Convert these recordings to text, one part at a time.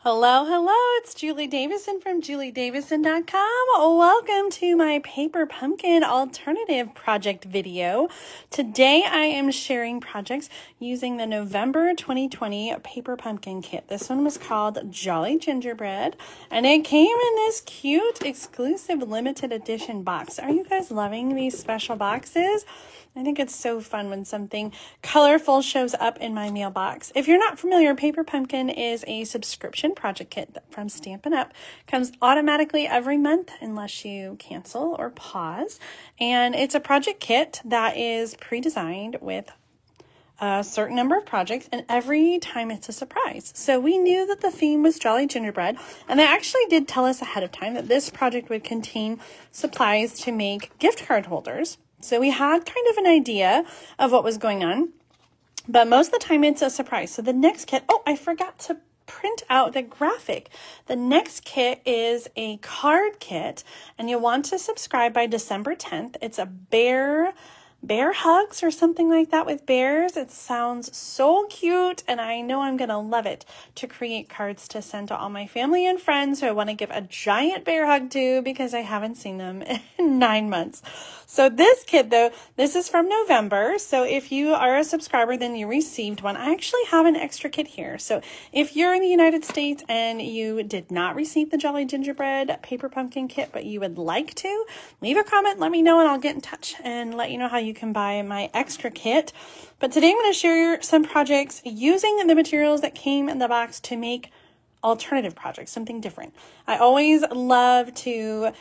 Hello, hello, it's Julie Davison from juliedavison.com. Welcome to my Paper Pumpkin Alternative Project video. Today I am sharing projects using the November 2020 Paper Pumpkin Kit. This one was called Jolly Gingerbread, and it came in this cute, exclusive, limited edition box. Are you guys loving these special boxes? I think it's so fun when something colorful shows up in my mailbox. If you're not familiar, Paper Pumpkin is a subscription project kit from Stampin' Up. Comes automatically every month unless you cancel or pause. And it's a project kit that is pre-designed with a certain number of projects, and every time it's a surprise. So we knew that the theme was Jolly Gingerbread, and they actually did tell us ahead of time that this project would contain supplies to make gift card holders. So we had kind of an idea of what was going on, but most of the time it's a surprise. So the next kit, oh, I forgot to print out the graphic. The next kit is a card kit, and you'll want to subscribe by December 10th. It's a bear hugs or something like that with bears. It sounds so cute, and I know I'm gonna love it to create cards to send to all my family and friends who I want to give a giant bear hug to because I haven't seen them in 9 months. So this kit, though, this is from November. So if you are a subscriber, then you received one. I actually have an extra kit here. So if you're in the United States and you did not receive the Jolly Gingerbread Paper Pumpkin Kit, but you would like to, leave a comment, let me know, and I'll get in touch and let you know how you can buy my extra kit. But today I'm going to share some projects using the materials that came in the box to make alternative projects, something different. I always love to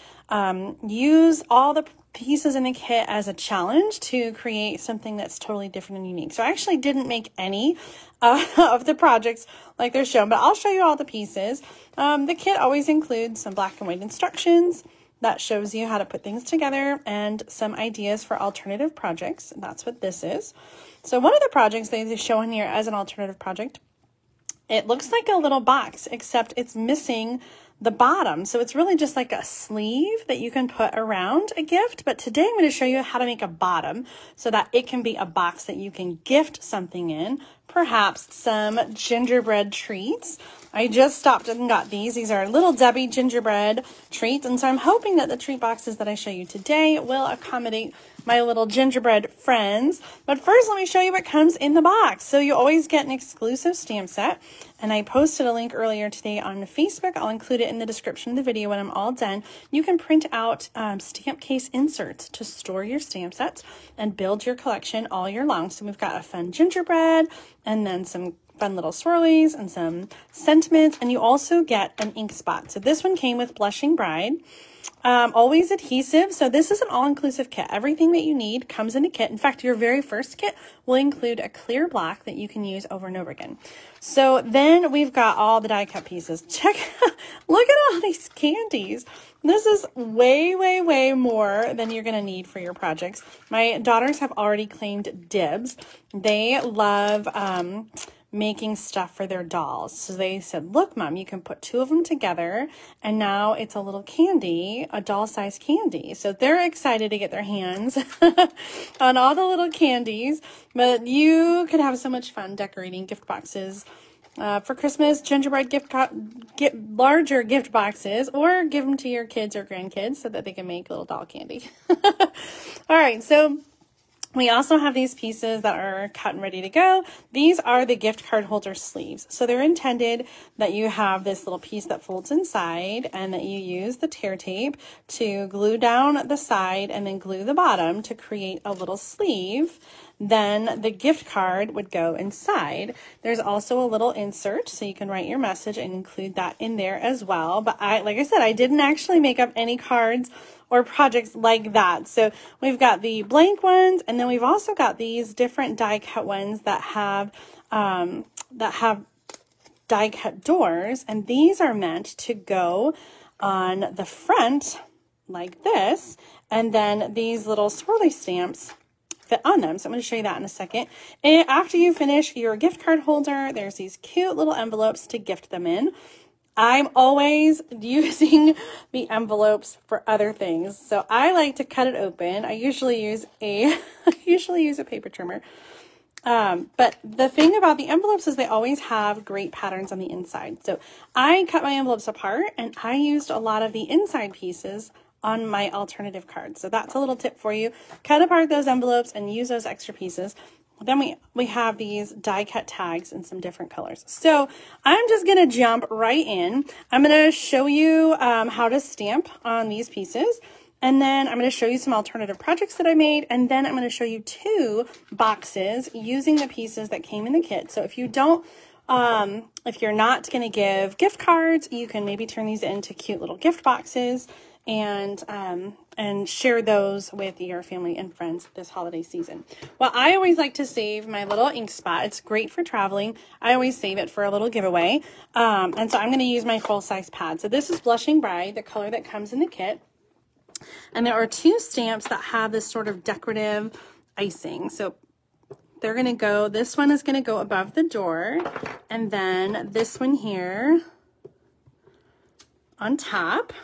use all the pieces in the kit as a challenge to create something that's totally different and unique. So I actually didn't make any of the projects like they're shown, but I'll show you all the pieces. The kit always includes some black and white instructions that shows you how to put things together and some ideas for alternative projects. That's what this is. So one of the projects they show in here as an alternative project, it looks like a little box, except it's missing the bottom. So it's really just like a sleeve that you can put around a gift. But today I'm going to show you how to make a bottom so that it can be a box that you can gift something in, perhaps some gingerbread treats. I just stopped and got these. These are Little Debbie gingerbread treats. And so I'm hoping that the treat boxes that I show you today will accommodate my little gingerbread friends. But first, let me show you what comes in the box. So you always get an exclusive stamp set. And I posted a link earlier today on Facebook. I'll include it in the description of the video when I'm all done. You can print out stamp case inserts to store your stamp sets and build your collection all year long. So we've got a fun gingerbread and then some fun little swirlies and some sentiments, and you also get an ink spot. So this one came with Blushing Bride. Always adhesive. So this is an all-inclusive kit. Everything that you need comes in a kit. In fact, your very first kit will include a clear block that you can use over and over again. So then we've got all the die cut pieces. Look at all these candies. This is way, way, way more than you're going to need for your projects. My daughters have already claimed dibs. They love making stuff for their dolls. So they said, look, Mom, you can put two of them together, and now it's a little candy, a doll-sized candy. So they're excited to get their hands on all the little candies. But you could have so much fun decorating gift boxes for Christmas, gingerbread larger gift boxes, or give them to your kids or grandkids so that they can make little doll candy. All right, so we also have these pieces that are cut and ready to go. These are the gift card holder sleeves. So they're intended that you have this little piece that folds inside and that you use the tear tape to glue down the side and then glue the bottom to create a little sleeve. Then the gift card would go inside. There's also a little insert so you can write your message and include that in there as well. But like I said, I didn't actually make up any cards or projects like that. So we've got the blank ones, and then we've also got these different die cut ones that have die cut doors, and these are meant to go on the front like this, and then these little swirly stamps fit on them. So I'm going to show you that in a second. And after you finish your gift card holder, there's these cute little envelopes to gift them in. I'm always using the envelopes for other things. So I like to cut it open. I usually use a paper trimmer But the thing about the envelopes is they always have great patterns on the inside. So I cut my envelopes apart and I used a lot of the inside pieces on my alternative cards. So that's a little tip for you. Cut apart those envelopes and use those extra pieces. Then we have these die cut tags in some different colors. So I'm just going to jump right in. I'm going to show you how to stamp on these pieces. And then I'm going to show you some alternative projects that I made. And then I'm going to show you 2 boxes using the pieces that came in the kit. So if you don't, if you're not going to give gift cards, you can maybe turn these into cute little gift boxes and share those with your family and friends this holiday season. Well, I always like to save my little ink spot. It's great for traveling. I always save it for a little giveaway. And so I'm going to use my full-size pad. So this is Blushing Bride, the color that comes in the kit. And there are 2 stamps that have this sort of decorative icing. So they're going to go, this one is going to go above the door. And then this one here on top.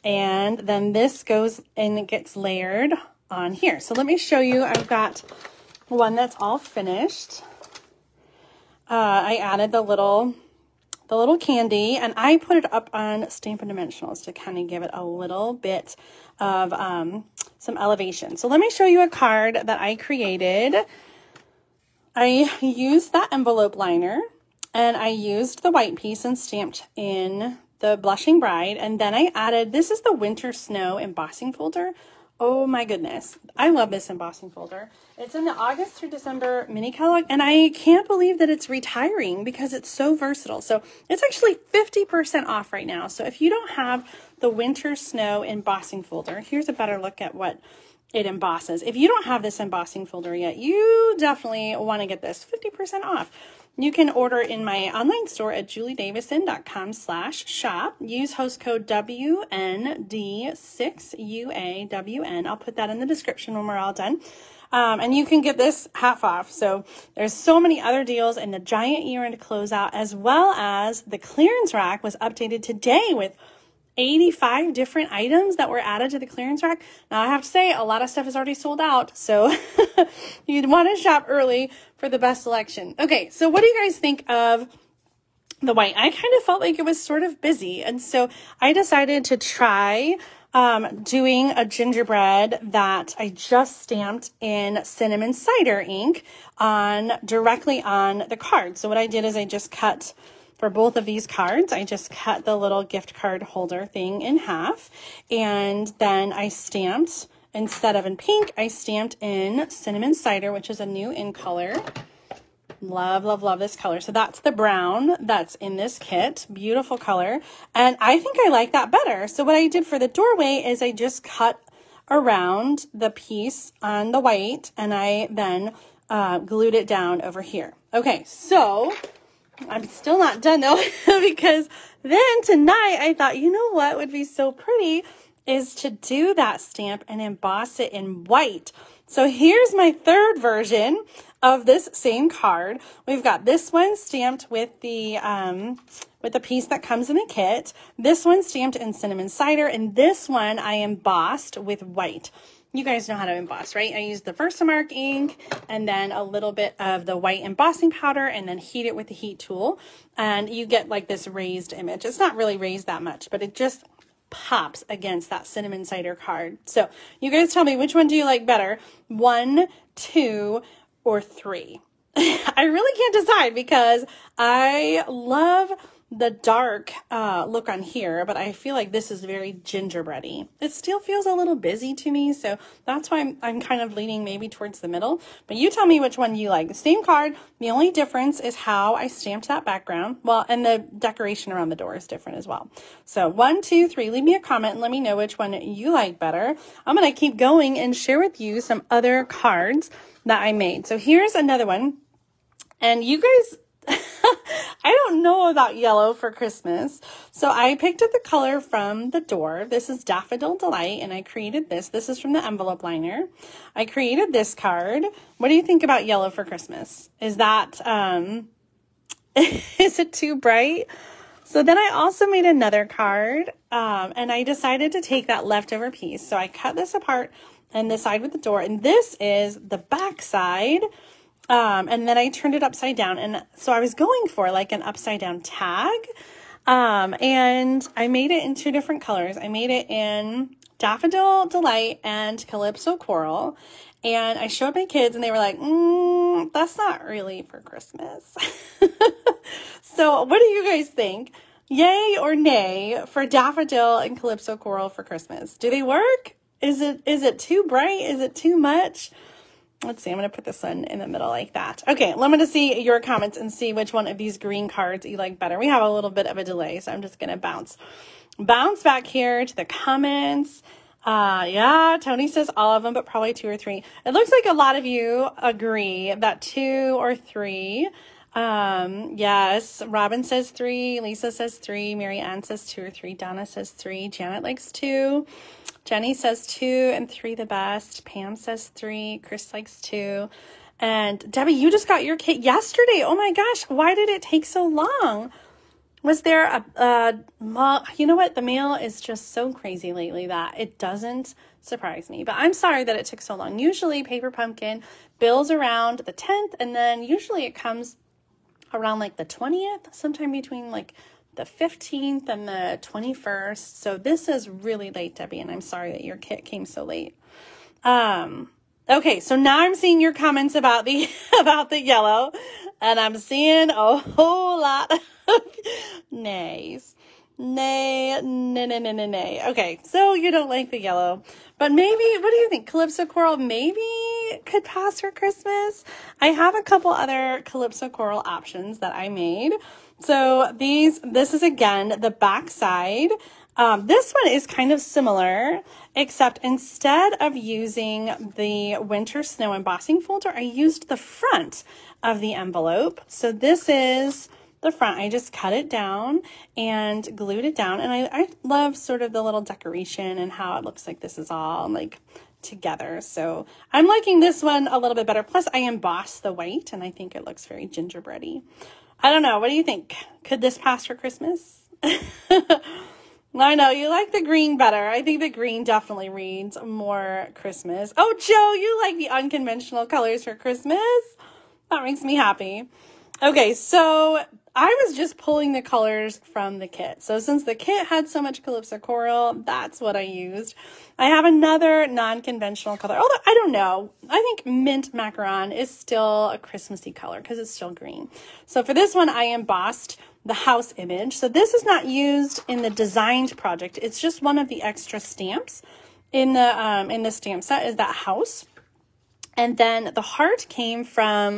And then this goes and it gets layered on here. So let me show you. I've got one that's all finished. I added the little candy and I put it up on Stampin' Dimensionals to kind of give it a little bit of some elevation. So let me show you a card that I created. I used that envelope liner and I used the white piece and stamped in the Blushing Bride, and then I added, this is the Winter Snow embossing folder. Oh my goodness, I love this embossing folder. It's in the August through December mini catalog, and I can't believe that it's retiring because it's so versatile. So it's actually 50% off right now. So if you don't have the Winter Snow embossing folder, here's a better look at what it embosses. If you don't have this embossing folder yet, you definitely want to get this 50% off. You can order in my online store at juliedavison.com/shop. Use host code WND6UAWN. I'll put that in the description when we're all done. And you can get this half off. So there's so many other deals in the giant year-end closeout, as well as the clearance rack was updated today with 85 different items that were added to the clearance rack. Now I have to say a lot of stuff is already sold out, so you'd want to shop early for the best selection. Okay, so what do you guys think of the white? I kind of felt like it was sort of busy, and so I decided to try doing a gingerbread that I just stamped in cinnamon cider ink directly on the card. So what I did is I just cut, for both of these cards, I just cut the little gift card holder thing in half, and then I stamped, instead of in pink, I stamped in cinnamon cider, which is a new in color. Love, love, love this color. So that's the brown that's in this kit. Beautiful color. And I think I like that better. So what I did for the doorway is I just cut around the piece on the white, and I then glued it down over here. Okay, so I'm still not done though, because then tonight I thought, you know what would be so pretty is to do that stamp and emboss it in white. So here's my third version of this same card. We've got this one stamped with the piece that comes in the kit. This one stamped in cinnamon cider, and this one I embossed with white. You guys know how to emboss, right? I used the Versamark ink and then a little bit of the white embossing powder and then heat it with the heat tool. And you get like this raised image. It's not really raised that much, but it just pops against that cinnamon cider card. So you guys tell me, which one do you like better? 1, 2, or 3? I really can't decide because I love the dark look on here, but I feel like this is very gingerbready. It still feels a little busy to me, so that's why I'm kind of leaning maybe towards the middle. But you tell me which one you like. The same card, the only difference is how I stamped that background. Well, and the decoration around the door is different as well. So 1, 2, 3, leave me a comment and let me know which one you like better. I'm going to keep going and share with you some other cards that I made. So here's another one. And you guys, I don't know about yellow for Christmas, so I picked up the color from the door. This is Daffodil Delight, and I created this. This is from the envelope liner. I created this card. What do you think about yellow for Christmas? Is that, is it too bright? So then I also made another card, and I decided to take that leftover piece. So I cut this apart and the side with the door, and this is the back side And then I turned it upside down. And so I was going for like an upside down tag. And I made it in 2 different colors. I made it in Daffodil Delight and Calypso Coral. And I showed my kids and they were like, that's not really for Christmas. So what do you guys think? Yay or nay for Daffodil and Calypso Coral for Christmas? Do they work? Is it too bright? Is it too much? Let's see, I'm going to put this one in the middle like that. Okay, I'm going to see your comments and see which one of these green cards you like better. We have a little bit of a delay, so I'm just going to bounce back here to the comments. Yeah, Tony says all of them, but probably 2 or 3. It looks like a lot of you agree that 2 or 3. Yes, Robin says 3, Lisa says 3, Mary Ann says 2 or 3, Donna says 3, Janet likes 2. Jenny says 2 and 3 the best. Pam says 3. Chris likes 2. And Debbie, you just got your kit yesterday. Oh my gosh, why did it take so long? Was there you know what? The mail is just so crazy lately that it doesn't surprise me. But I'm sorry that it took so long. Usually Paper Pumpkin bills around the 10th, and then usually it comes around like the 20th, sometime between like the 15th and the 21st. So this is really late, Debbie, and I'm sorry that your kit came so late. Okay, so now I'm seeing your comments about the yellow, and I'm seeing a whole lot of nays. Nay. Okay, so you don't like the yellow, but maybe, what do you think? Calypso Coral maybe could pass for Christmas. I have a couple other Calypso Coral options that I made. So this is again the back side. This one is kind of similar, except instead of using the Winter Snow embossing folder, I used the front of the envelope. So this is the front. I just cut it down and glued it down. And I love sort of the little decoration and how it looks like this is all like together. So I'm liking this one a little bit better. Plus I embossed the white and I think it looks very gingerbready. I don't know. What do you think? Could this pass for Christmas? I know you like the green better. I think the green definitely reads more Christmas. Oh, Joe, you like the unconventional colors for Christmas? That makes me happy. Okay, so I was just pulling the colors from the kit. So since the kit had so much Calypso Coral, that's what I used. I have another non-conventional color. Although, I don't know. I think Mint Macaron is still a Christmassy color because it's still green. So for this one, I embossed the house image. So this is not used in the designed project. It's just one of the extra stamps in the stamp set is that house. And then the heart came from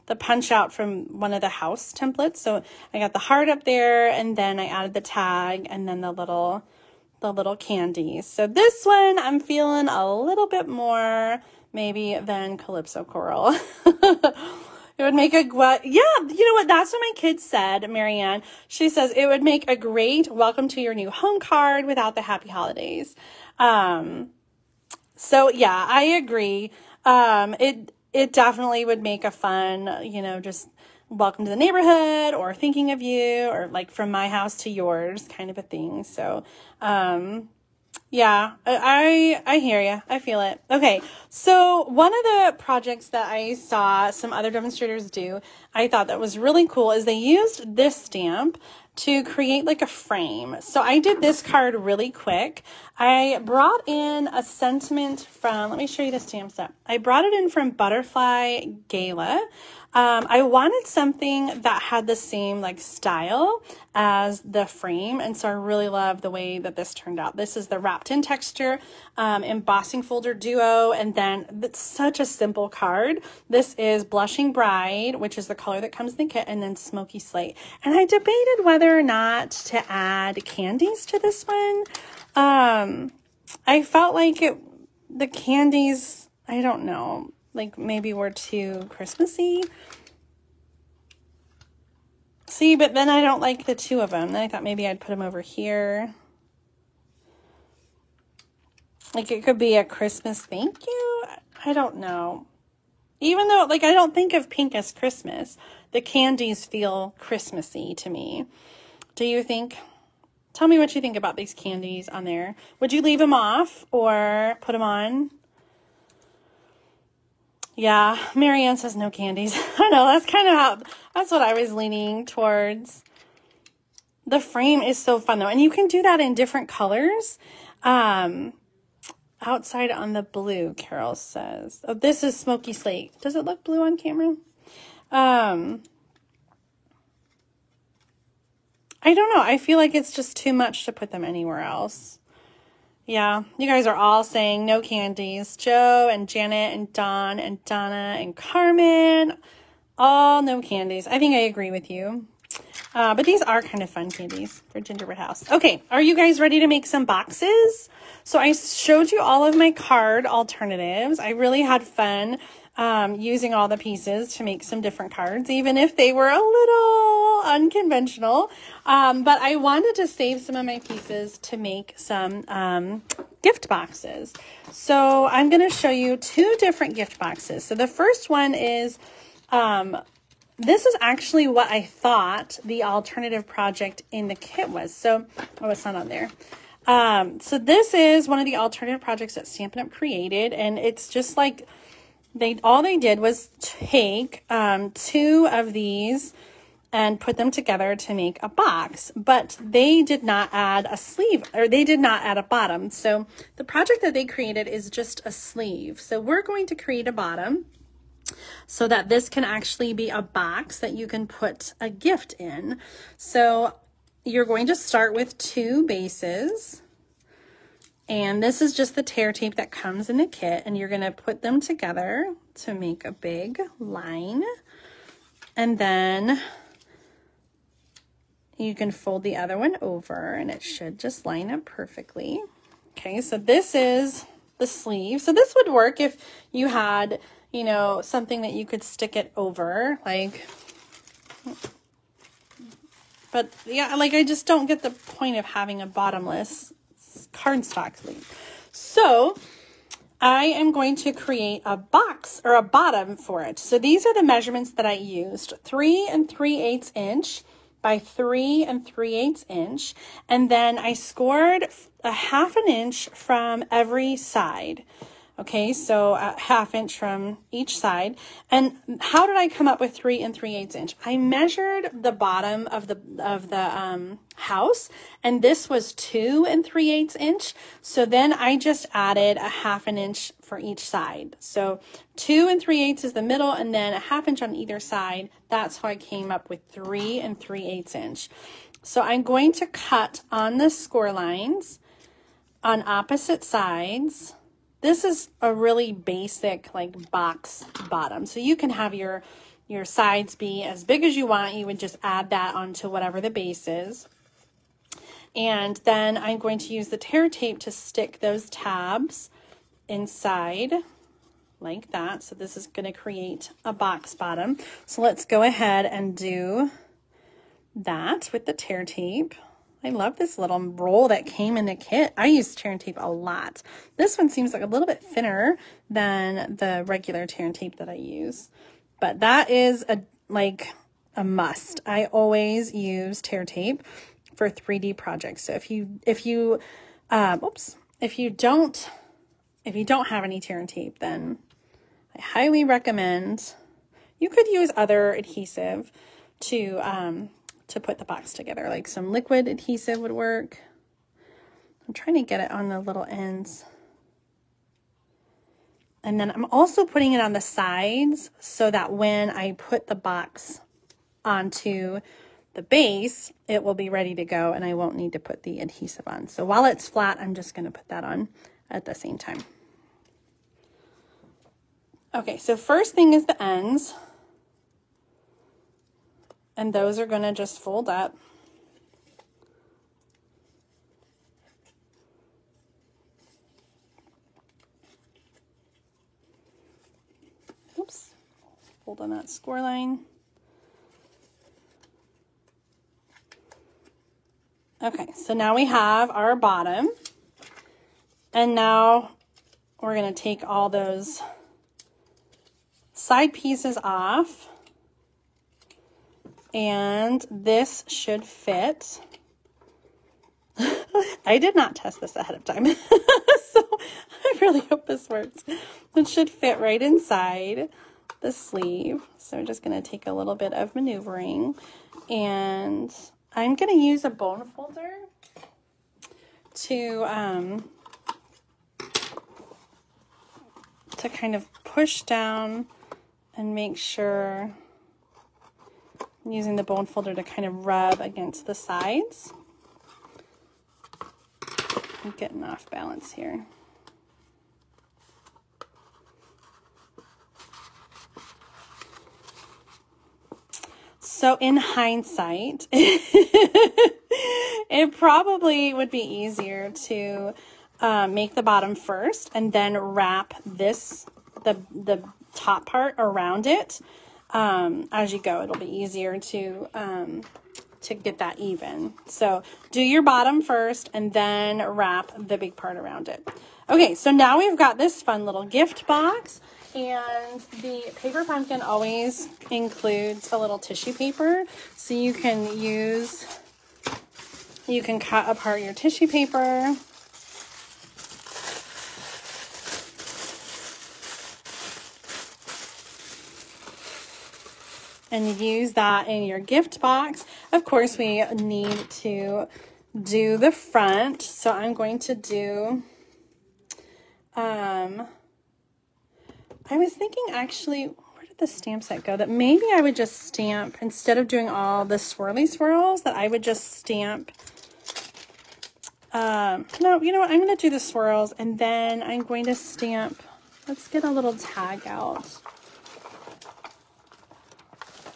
the punch out from one of the house templates. So I got the heart up there, and then I added the tag and then the little candies. So this one I'm feeling a little bit more maybe than Calypso Coral. It would make a, yeah, you know what? That's what my kids said, Marianne. She says it would make a great welcome to your new home card without the happy holidays. So yeah, I agree. It definitely would make a fun, you know, just welcome to the neighborhood or thinking of you or like from my house to yours kind of a thing. So, yeah, I hear you. I feel it. Okay. So one of the projects that I saw some other demonstrators do, I thought that was really cool is they used this stamp to create like a frame. So I did this card really quick. I brought in a sentiment from, let me show you the stamp set. I brought it in from Butterfly Gala. I wanted something that had the same like style as the frame. And so I really love the way that this turned out. This is the wrapped in texture, embossing folder duo. And then it's such a simple card. This is Blushing Bride, which is the color that comes in the kit, and then Smoky Slate. And I debated whether or not to add candies to this one. I felt like the candies, I don't know, like maybe were too Christmassy. See, but then I don't like the two of them. Then I thought maybe I'd put them over here. Like it could be a Christmas thank you. I don't know. Even though, like, I don't think of pink as Christmas, the candies feel Christmassy to me. Do you think? Tell me what you think about these candies on there. Would you leave them off or put them on? Yeah, Marianne says no candies. I know, that's kind of that's what I was leaning towards. The frame is so fun though. And you can do that in different colors. Outside on the blue, Carol says. Oh, this is Smoky Slate. Does it look blue on camera? I don't know. I feel like it's just too much to put them anywhere else. Yeah, you guys are all saying no candies. Joe and Janet and Dawn and Donna and Carmen, all no candies. I think I agree with you. But these are kind of fun candies for Gingerbread House. Okay, are you guys ready to make some boxes? So I showed you all of my card alternatives. I really had fun using all the pieces to make some different cards, even if they were a little unconventional. But I wanted to save some of my pieces to make some gift boxes. So I'm going to show you 2 different gift boxes. So the first one is... this is actually what I thought the alternative project in the kit was. So, oh, it's not on there. So this is one of the alternative projects that Stampin' Up! Created, and it's just like all they did was take 2 of these and put them together to make a box, but they did not add a sleeve, or they did not add a bottom. So the project that they created is just a sleeve. So we're going to create a bottom, so that this can actually be a box that you can put a gift in. So you're going to start with 2 bases, and this is just the tear tape that comes in the kit, and you're going to put them together to make a big line, and then you can fold the other one over and it should just line up perfectly. Okay, so this is the sleeve. So this would work if you had, you know, something that you could stick it over, like, but yeah, like I just don't get the point of having a bottomless cardstock sleeve. So I am going to create a box or a bottom for it. So these are the measurements that I used: 3 3/8 inch by 3 3/8 inch. And then I scored a 1/2 inch from every side. Okay, so a 1/2 inch from each side. And how did I come up with 3 3/8 inch? I measured the bottom of the house, and this was 2 3/8 inch. So then I just added a 1/2 inch for each side. So 2 3/8 is the middle, and then a 1/2 inch on either side. That's how I came up with 3 3/8 inch. So I'm going to cut on the score lines on opposite sides. This is a really basic like box bottom. So you can have your sides be as big as you want. You would just add that onto whatever the base is. And then I'm going to use the tear tape to stick those tabs inside like that. So this is going to create a box bottom. So let's go ahead and do that with the tear tape. I love this little roll that came in the kit. I use tear and tape a lot. This one seems like a little bit thinner than the regular tear and tape that I use, but that is like a must. I always use tear tape for 3D projects. So if you don't have any tear and tape, then I highly recommend. You could use other adhesive to put the box together, like some liquid adhesive would work. I'm trying to get it on the little ends. And then I'm also putting it on the sides so that when I put the box onto the base, it will be ready to go and I won't need to put the adhesive on. So while it's flat, I'm just going to put that on at the same time. Okay, so first thing is the ends. And those are going to just fold up. Oops, fold on that score line. Okay, so now we have our bottom. And now we're going to take all those side pieces off. And this should fit I did not test this ahead of time. So I really hope this works. It should fit right inside the sleeve. So I'm just going to take a little bit of maneuvering, and I'm going to use a bone folder to kind of push down and make sure I'm using the bone folder to kind of rub against the sides. I'm getting off balance here. So in hindsight, it probably would be easier to make the bottom first and then wrap this, the top part around it as you go. It'll be easier to get that even. So do your bottom first and then wrap the big part around it. Okay, so now we've got this fun little gift box, and the paper pumpkin always includes a little tissue paper. So you can cut apart your tissue paper. And use that in your gift box. Of course, we need to do the front. So I'm going to do, I was thinking actually, where did the stamp set go? That maybe I would just stamp, instead of doing all the swirly swirls, that I would just stamp, no, you know what? I'm going to do the swirls, and then I'm going to stamp, let's get a little tag out.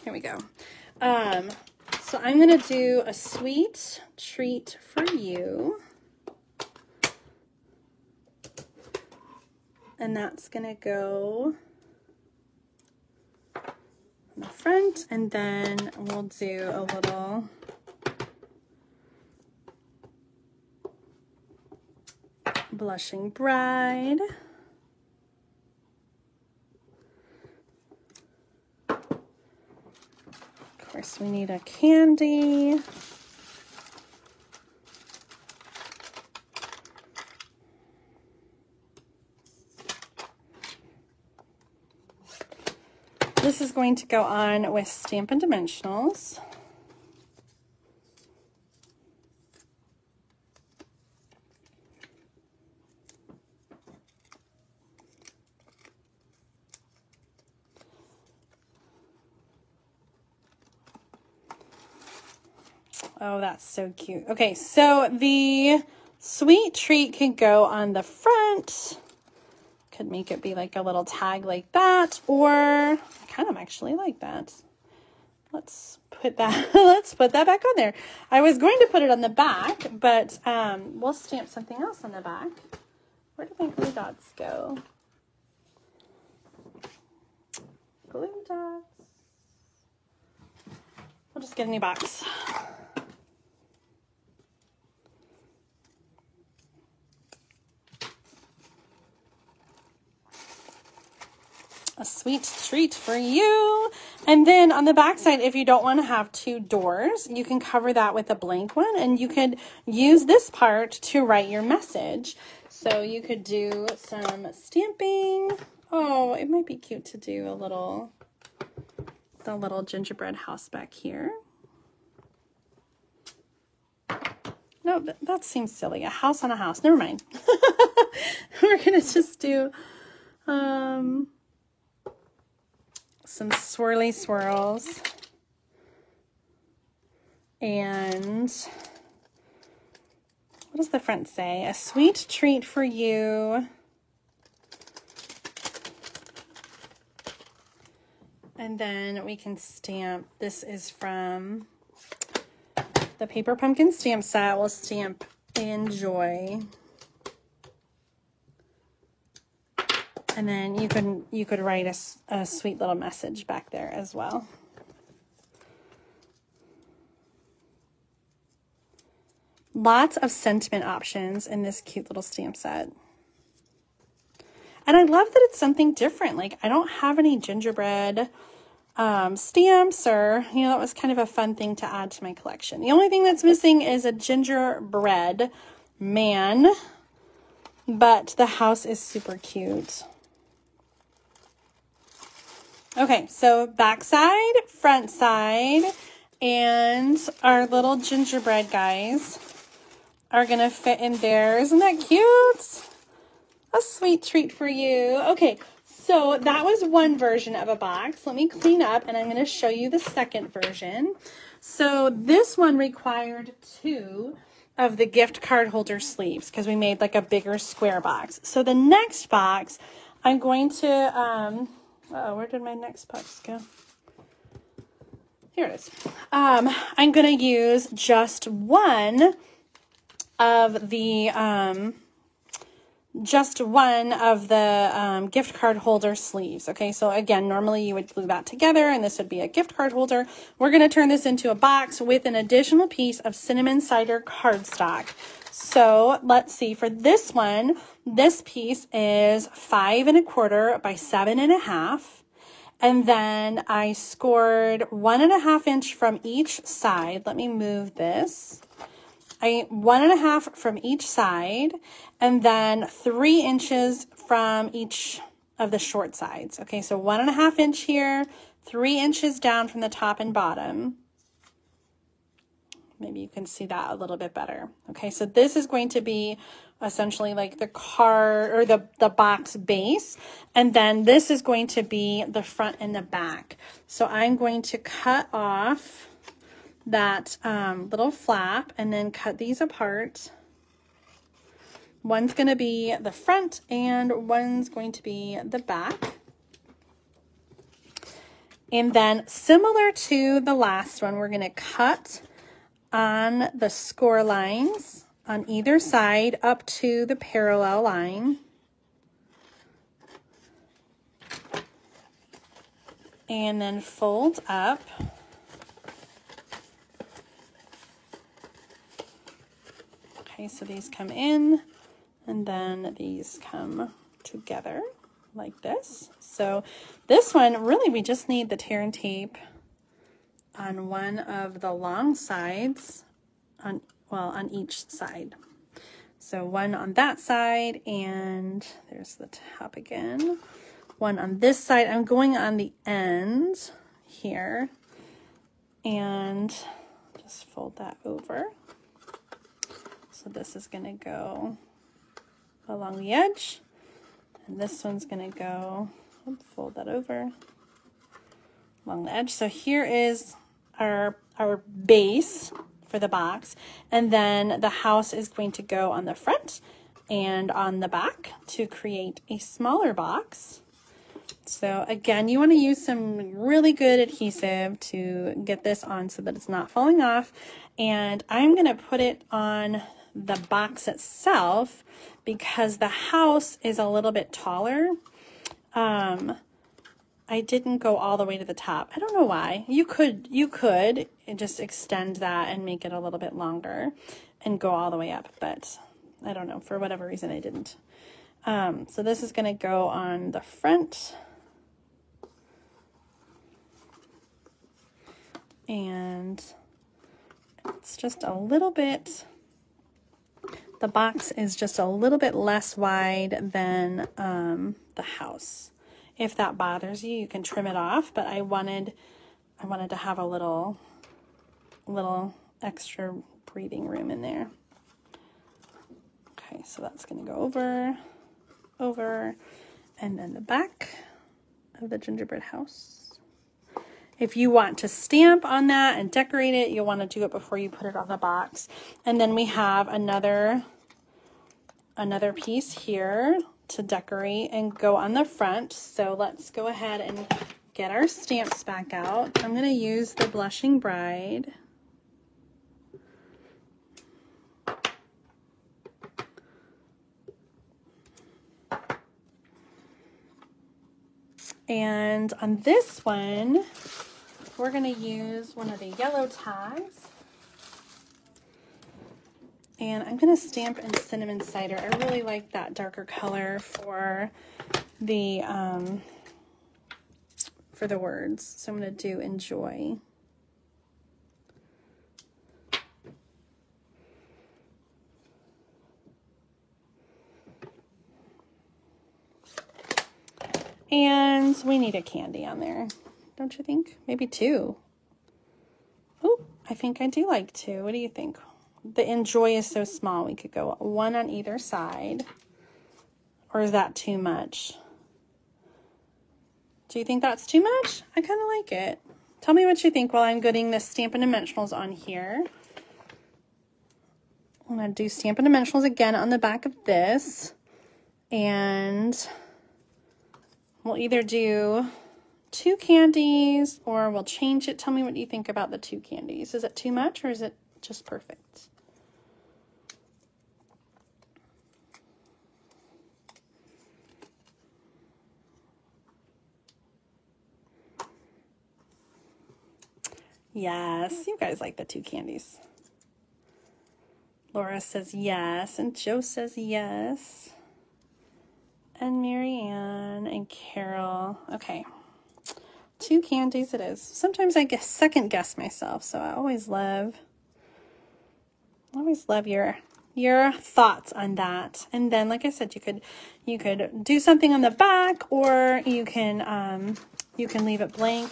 Here we go. So I'm going to do a sweet treat for you. And that's going to go on the front, and then we'll do a little blushing bride. Of course, we need a candy. This is going to go on with Stampin' Dimensionals. Oh, that's so cute. Okay, so the sweet treat can go on the front. Could make it be like a little tag like that, or I kind of actually like that. Let's put that, let's put that back on there. I was going to put it on the back, but we'll stamp something else on the back. Where did my glue dots go? Glue dots. We'll just get a new box. A sweet treat for you. And then on the back side, if you don't want to have two doors, you can cover that with a blank one, and you could use this part to write your message. So you could do some stamping. Oh, it might be cute to do the little gingerbread house back here. No, that seems silly. A house on a house. Never mind. We're going to just do some swirly swirls, and what does the front say? A sweet treat for you. And then we can stamp. This is from the Paper Pumpkin stamp set. We'll stamp Enjoy. And then you could write a sweet little message back there as well. Lots of sentiment options in this cute little stamp set. And I love that it's something different. Like, I don't have any gingerbread stamps, or, you know, that was kind of a fun thing to add to my collection. The only thing that's missing is a gingerbread man, but the house is super cute. Okay, so back side, front side, and our little gingerbread guys are gonna fit in there. Isn't that cute? A sweet treat for you. Okay, so that was one version of a box. Let me clean up, and I'm gonna show you the second version. So this one required 2 of the gift card holder sleeves because we made like a bigger square box. So the next box, I'm going to, where did my next box go? Here it is. I'm going to use just one of the gift card holder sleeves. Okay, so again, normally you would glue that together and this would be a gift card holder. We're going to turn this into a box with an additional piece of cinnamon cider cardstock. So let's see, for this one, this piece is 5 1/4 by 7 1/2. And then I scored 1 1/2 inch from each side. Let me move this. 1 1/2 from each side, and then 3 inches from each of the short sides. Okay, so 1 1/2 inch here, 3 inches down from the top and bottom. Maybe you can see that a little bit better. Okay, so this is going to be essentially like the card or the box base, and then this is going to be the front and the back. So I'm going to cut off that little flap and then cut these apart. One's going to be the front and one's going to be the back. And then similar to the last one, we're going to cut on the score lines on either side up to the parallel line. And then fold up. Okay, so these come in and then these come together like this. So this one, really, we just need the tear and tape on one of the long sides, on each side. So one on that side, and there's the top again. One on this side. I'm going on the end here, and just fold that over. So this is going to go along the edge, and this one's going to go, fold that over, along the edge. So here is our base for the box, and then the house is going to go on the front and on the back to create a smaller box. So again, you want to use some really good adhesive to get this on so that it's not falling off. And I'm going to put it on the box itself because the house is a little bit taller. I didn't go all the way to the top. I don't know why. You could just extend that and make it a little bit longer and go all the way up, but I don't know, for whatever reason I didn't. So this is going to go on the front. And it's just a little bit, the box is just a little bit less wide than the house. If that bothers you, you can trim it off, but I wanted to have a little extra breathing room in there. Okay, so that's going to go over, and then the back of the gingerbread house. If you want to stamp on that and decorate it, you'll want to do it before you put it on the box. And then we have another piece here to decorate and go on the front. So let's go ahead and get our stamps back out. I'm going to use the Blushing Bride. And on this one, we're going to use one of the yellow tags. And I'm going to stamp in Cinnamon Cider. I really like that darker color for the for the words. So I'm going to do enjoy. And we need a candy on there, don't you think? Maybe 2. Oh, I think I do like 2. What do you think? The enjoy is so small. We could go 1 on either side. Or is that too much? Do you think that's too much? I kind of like it. Tell me what you think while I'm getting the Stampin' Dimensionals on here. I'm going to do Stampin' Dimensionals again on the back of this. And we'll either do 2 candies or we'll change it. Tell me what you think about the 2 candies. Is it too much or is it just perfect? Yes, you guys like the 2 candies. Laura says yes, and Joe says yes. And Marianne and Carol. Okay, 2 candies it is. Sometimes I second guess myself, so I always love your thoughts on that. And then, like I said, you could do something on the back, or you can leave it blank.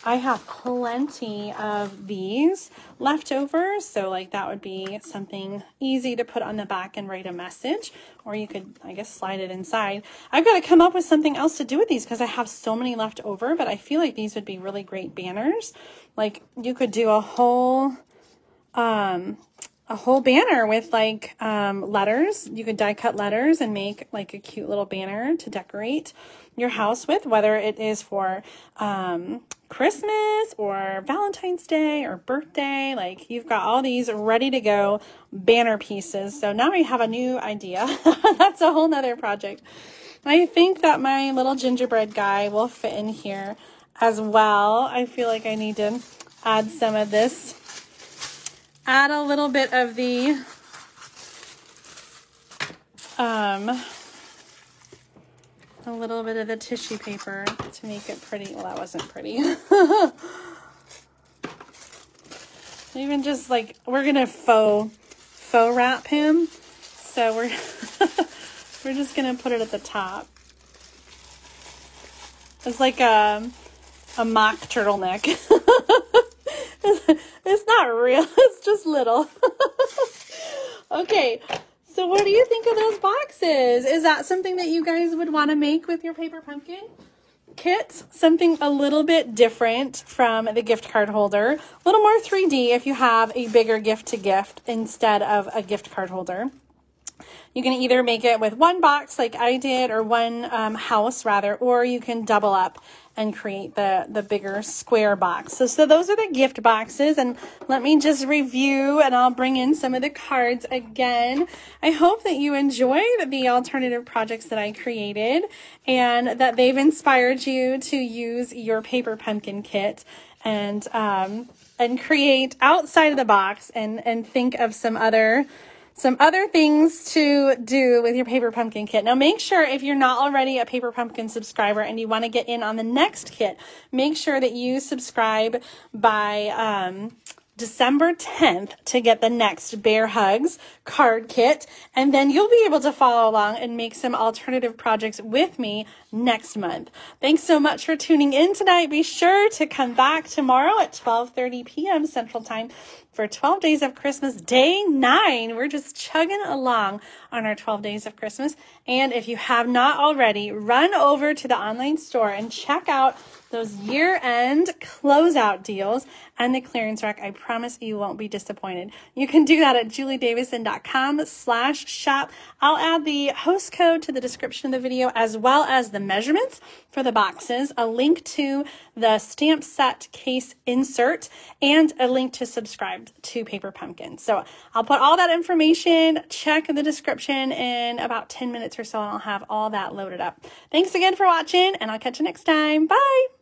I have plenty of these left over, so like that would be something easy to put on the back and write a message, or you could, I guess, slide it inside. I've got to come up with something else to do with these because I have so many left over, but I feel like these would be really great banners. Like you could do a whole banner with like letters. You could die cut letters and make like a cute little banner to decorate your house with, whether it is for Christmas or Valentine's Day or birthday. Like you've got all these ready to go banner pieces. So now we have a new idea. That's a whole nother project. I think that my little gingerbread guy will fit in here as well. I feel like I need to add some of this. Add a little bit of the tissue paper to make it pretty. Well, that wasn't pretty. Even just like, we're gonna faux wrap him. So we're we're just gonna put it at the top. It's like a mock turtleneck. It's not real, it's just little. Okay, so what do you think of those boxes? Is that something that you guys would want to make with your paper pumpkin kits? Something a little bit different from the gift card holder. A little more 3D if you have a bigger gift to gift instead of a gift card holder. You can either make it with 1 box like I did, or 1 house rather, or you can double up and create the bigger square box. So those are the gift boxes, and let me just review and I'll bring in some of the cards again. I hope that you enjoyed the alternative projects that I created and that they've inspired you to use your paper pumpkin kit and create outside of the box and think of some other things to do with your paper pumpkin kit. Now make sure, if you're not already a Paper Pumpkin subscriber and you want to get in on the next kit, make sure that you subscribe by December 10th to get the next Bear Hugs card kit, and then you'll be able to follow along and make some alternative projects with me next month. Thanks so much for tuning in tonight. Be sure to come back tomorrow at 12:30 p.m. Central Time for 12 Days of Christmas, Day 9. We're just chugging along on our 12 Days of Christmas. And if you have not already, run over to the online store and check out those year-end closeout deals and the clearance rack. I promise you won't be disappointed. You can do that at juliedavison.com/shop. I'll add the host code to the description of the video, as well as the measurements for the boxes, a link to the stamp set case insert, and a link to subscribe to Paper Pumpkin. So I'll put all that information, check the description in about 10 minutes or so, and I'll have all that loaded up. Thanks again for watching, and I'll catch you next time. Bye!